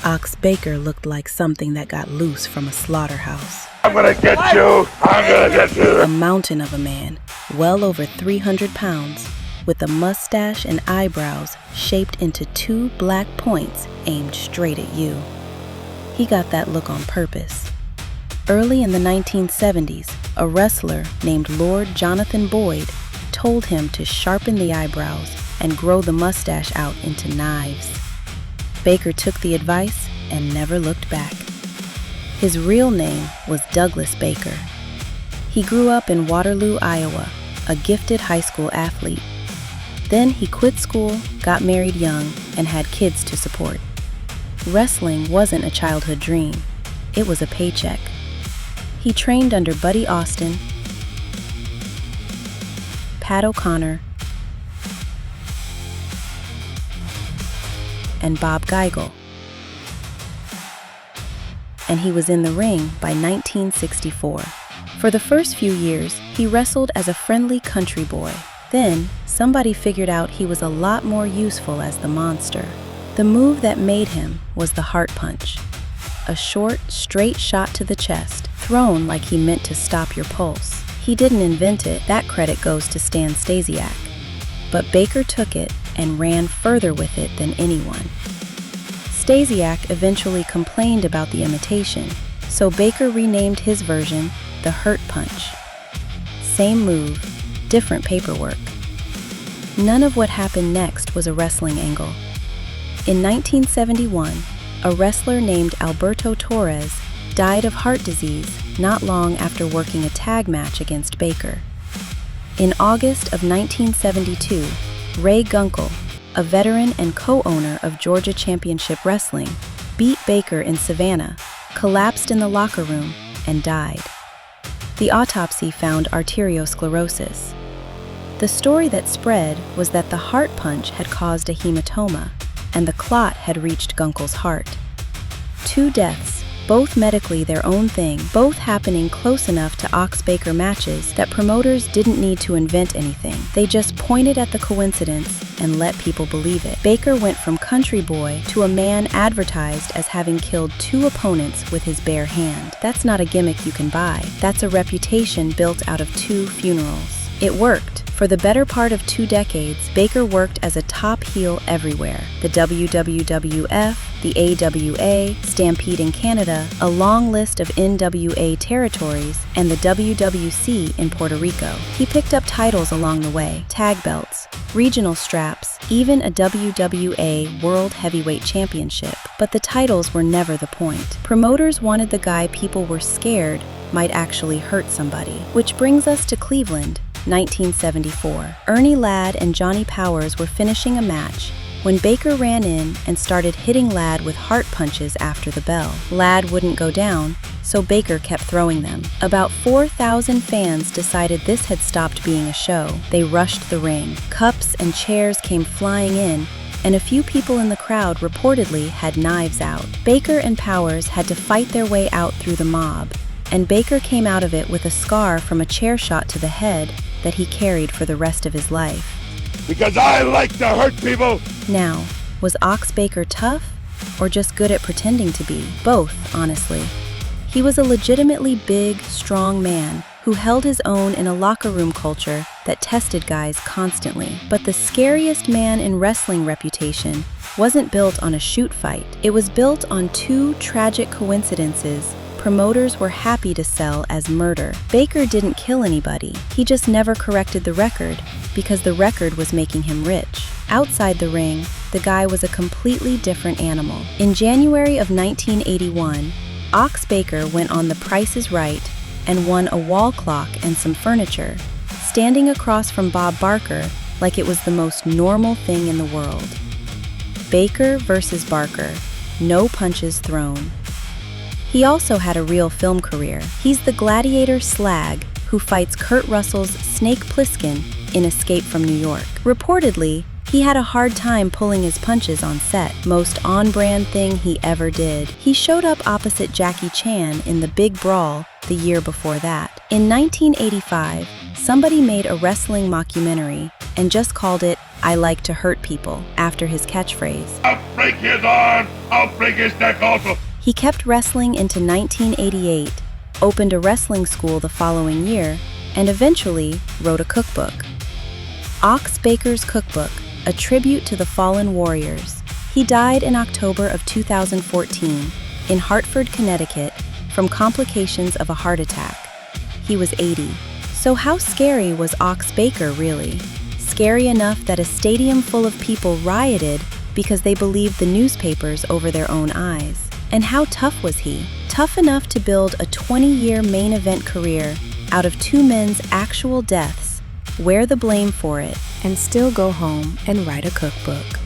Ox Baker looked like something that got loose from a slaughterhouse. I'm gonna get you! I'm gonna get you! A mountain of a man, well over 300 pounds, with a mustache and eyebrows shaped into two black points aimed straight at you. He got that look on purpose. Early in the 1970s, a wrestler named Lord Jonathan Boyd told him to sharpen the eyebrows and grow the mustache out into knives. Baker took the advice and never looked back. His real name was Douglas Baker. He grew up in Waterloo, Iowa, a gifted high school athlete. Then he quit school, got married young, and had kids to support. Wrestling wasn't a childhood dream. It was a paycheck. He trained under Buddy Austin, Pat O'Connor, and Bob Geigel. And he was in the ring by 1964. For the first few years, he wrestled as a friendly country boy. Then, somebody figured out he was a lot more useful as the monster. The move that made him was the heart punch. A short, straight shot to the chest, thrown like he meant to stop your pulse. He didn't invent it, that credit goes to Stan Stasiak. But Baker took it and ran further with it than anyone. Stasiak eventually complained about the imitation, so Baker renamed his version the Hurt Punch. Same move, different paperwork. None of what happened next was a wrestling angle. In 1971, a wrestler named Alberto Torres died of heart disease not long after working a tag match against Baker. In August of 1972, Ray Gunkel, a veteran and co-owner of Georgia Championship Wrestling, beat Baker in Savannah, collapsed in the locker room, and died. The autopsy found arteriosclerosis. The story that spread was that the heart punch had caused a hematoma, and the clot had reached Gunkel's heart. 2 deaths, both medically their own thing, both happening close enough to Ox Baker matches that promoters didn't need to invent anything. They just pointed at the coincidence and let people believe it. Baker went from country boy to a man advertised as having killed 2 opponents with his bare hand. That's not a gimmick you can buy. That's a reputation built out of 2 funerals. It worked. For the better part of 2 decades, Baker worked as a top heel everywhere. The WWF, the AWA, Stampede in Canada, a long list of NWA territories, and the WWC in Puerto Rico. He picked up titles along the way, tag belts, regional straps, even a WWA World Heavyweight Championship. But the titles were never the point. Promoters wanted the guy people were scared might actually hurt somebody. Which brings us to Cleveland, 1974. Ernie Ladd and Johnny Powers were finishing a match when Baker ran in and started hitting Ladd with heart punches after the bell. Ladd wouldn't go down, so Baker kept throwing them. About 4,000 fans decided this had stopped being a show. They rushed the ring. Cups and chairs came flying in, and a few people in the crowd reportedly had knives out. Baker and Powers had to fight their way out through the mob, and Baker came out of it with a scar from a chair shot to the head that he carried for the rest of his life. Because I like to hurt people! Now, was Ox Baker tough, or just good at pretending to be? Both, honestly. He was a legitimately big, strong man who held his own in a locker room culture that tested guys constantly. But the scariest man in wrestling reputation wasn't built on a shoot fight. It was built on 2 tragic coincidences promoters were happy to sell as murder. Baker didn't kill anybody. He just never corrected the record because the record was making him rich. Outside the ring, the guy was a completely different animal. In January of 1981, Ox Baker went on The Price is Right and won a wall clock and some furniture, standing across from Bob Barker like it was the most normal thing in the world. Baker versus Barker, no punches thrown. He also had a real film career. He's the gladiator Slag who fights Kurt Russell's Snake Plissken in Escape from New York. Reportedly, he had a hard time pulling his punches on set, most on-brand thing he ever did. He showed up opposite Jackie Chan in The Big Brawl the year before that. In 1985, somebody made a wrestling mockumentary and just called it I Like to Hurt People after his catchphrase. break his arm. I'll break his neck also. He kept wrestling into 1988, opened a wrestling school the following year, and eventually wrote a cookbook. Ox Baker's Cookbook, a tribute to the fallen warriors. He died in October of 2014 in Hartford, Connecticut, from complications of a heart attack. He was 80. So how scary was Ox Baker really? Scary enough that a stadium full of people rioted because they believed the newspapers over their own eyes. And how tough was he? Tough enough to build a 20-year main event career out of two men's actual deaths, wear the blame for it, and still go home and write a cookbook.